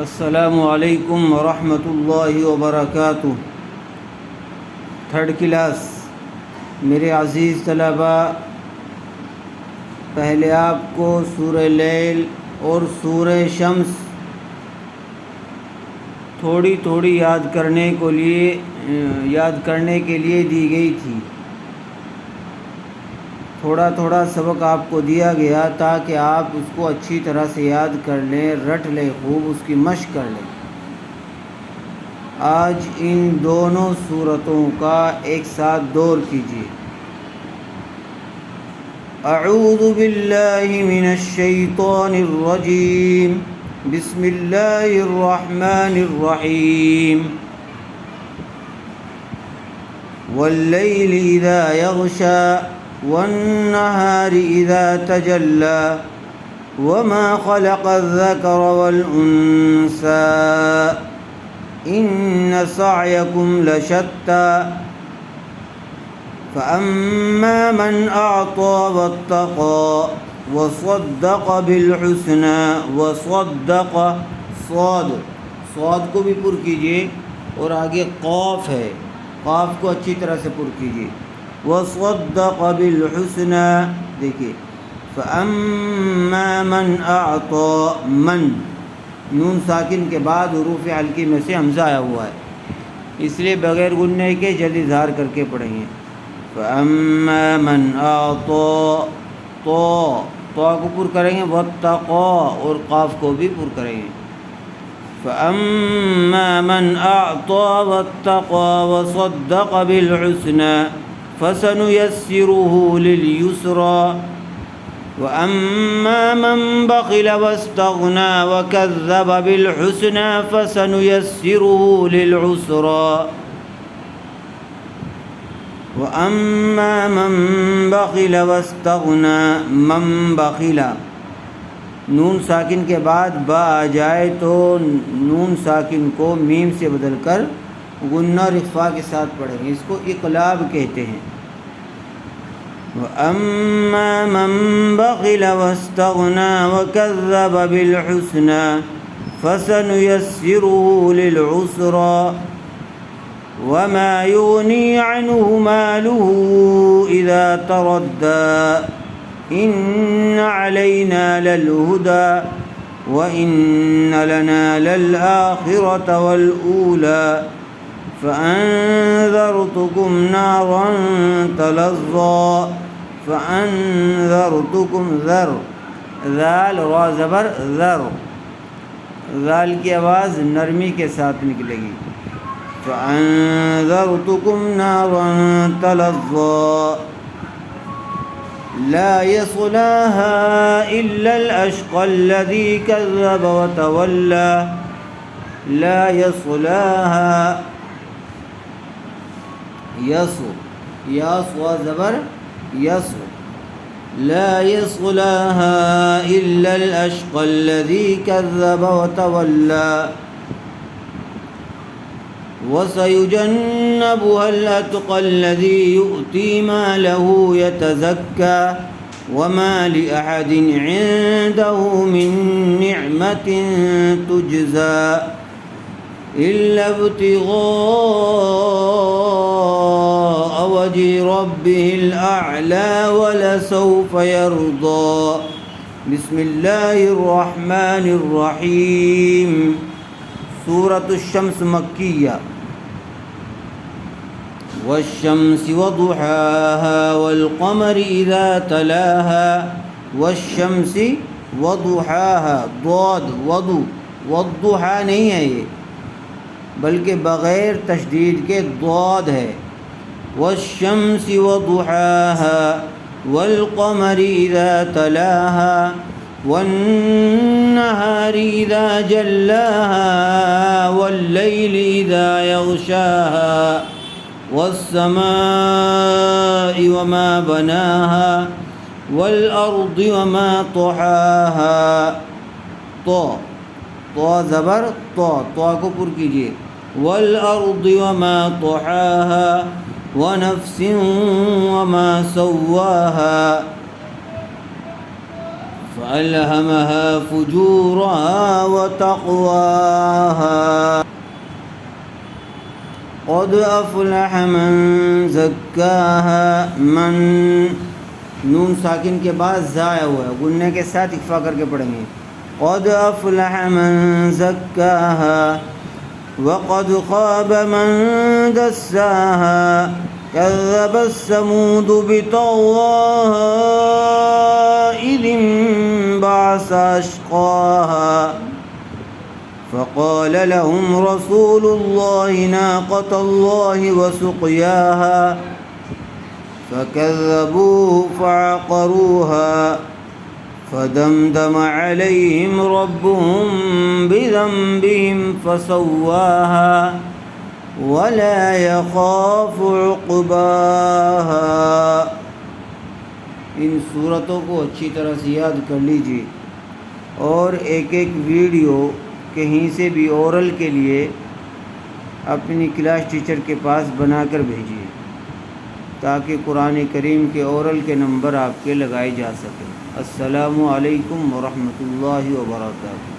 السلام علیکم ورحمۃ اللہ وبرکاتہ۔ تھرڈ کلاس میرے عزیز طلباء، پہلے آپ کو سورہ لیل اور سورہ شمس تھوڑی تھوڑی یاد کرنے کے لیے دی گئی تھی۔ تھوڑا تھوڑا سبق آپ کو دیا گیا تاکہ آپ اس کو اچھی طرح سے یاد کر لیں، رٹ لیں، خوب اس کی مشق کر لیں۔ آج ان دونوں سورتوں کا ایک ساتھ دور کیجیے۔ اعوذ باللہ من الشیطان الرجیم، بسم اللہ الرحمن الرحیم۔ واللیل اذا یغشا والنہار اذا تجلی وما خلق الذکر والانثى ان سعیکم لشتی فاما من اعطى واتقى وصدق بالحسنى وصدق صاد کو بھی پر کیجئے، اور آگے قاف ہے، قاف کو اچھی طرح سے پر کیجئے۔ وصدق بالحسنى، دیکھیے فاما من اعطى، من نون ساکن کے بعد حروف حلقی میں سے حمزہ آیا ہوا ہے، اس لیے بغیر گننے کے جلدی اظہار کر کے پڑھیں گے۔ فاما من اعطى، تو کو پر کریں گے، واتقى، اور قاف کو بھی پر کریں گے۔ فاما من اعطى واتقى وصدق بالحسنى فسنيسره لليسرى واما من بخل واستغنى وكذب بالحسنى فسنيسره للعسرى واما من بخل واستغنى، من بخل، نون ساکن کے بعد با آ جائے تو نون ساکن کو میم سے بدل کر غنہ اور اخفاء کے ساتھ پڑھیں گے، اس کو اقلاب کہتے ہیں۔ وَأَمَّا مَن بَخِلَ وَاسْتَغْنَى وَكَذَّبَ بِالْحُسْنَى فَسَنُيَسِّرُهُ لِلْعُسْرَى وَمَا يُغْنِي عَنْهُ مَالُهُ إِذَا تَرَدَّى إِنَّ عَلَيْنَا لَلْهُدَى وَإِنَّ لَنَا لَلْآخِرَةَ وَالْأُولَى فَأَنذَرْتُكُمْ نَارًا تَلَظَّى فَأَنذَرْتُكُمْ ذَرْ، ذال را زبر ذر، ذال کی آواز نرمی کے ساتھ نکلے گی۔ فَأَنذَرْتُكُمْ نَارًا تَلَظَّى لا يصلاها إلا الأشقى الذي كذب وتولى، لا يصلاها، یاس زبر یس، لا يصلاها إلا الأشقى الذي كذب وتولى وسيجنبها الأتقى الذي يؤتي ماله يتزكى وما لأحد عنده من نعمة تجزى إلا ابتغاء وجه ربه الأعلى ولسوف يرضى۔ بسم اللہ الرحمن الرحیم۔ سورۃ الشمس مکیہ۔ والشمس وضحاها والقمر إذا تلاها، والشمس وضحاها، ضاد وضو، والضحا نہیں ہے یہ بلکہ بغیر تشدید کے ضاد ہے۔ والشمس وضحاها والقمر إذا تلاها والنهار إذا جلاها والليل إذا يغشاها والسماء وما بناها والأرض وما طحاها، تو زبر تو کو پر کیجئے۔ والأرض وما طحاها ونفس وما سواها فألهمها فجورها وتقواها قد أفلح من زكاها من نون ساکن کے بعد ضائع ہوا ہے، گننے کے ساتھ اکفا کر کے پڑھیں گے قد أفلح من زكاها وقد خاب من دساها كذب الثمود بطغواها إذ انبعث أشقاها فقال لهم رسول الله ناقة الله وسقياها فكذبوه فعقروها فدمدم عليهم ربهم بذنبهم فسواها ولا يخاف عقباها۔ ان صورتوں کو اچھی طرح سے یاد کر لیجیے اور ایک ایک ویڈیو کہیں سے بھی اورل کے لیے اپنی کلاس ٹیچر کے پاس بنا کر بھیجیے تاکہ قرآن کریم کے اورل کے نمبر آپ کے لگائے جا سکیں۔ السلام علیکم ورحمۃ اللہ وبرکاتہ۔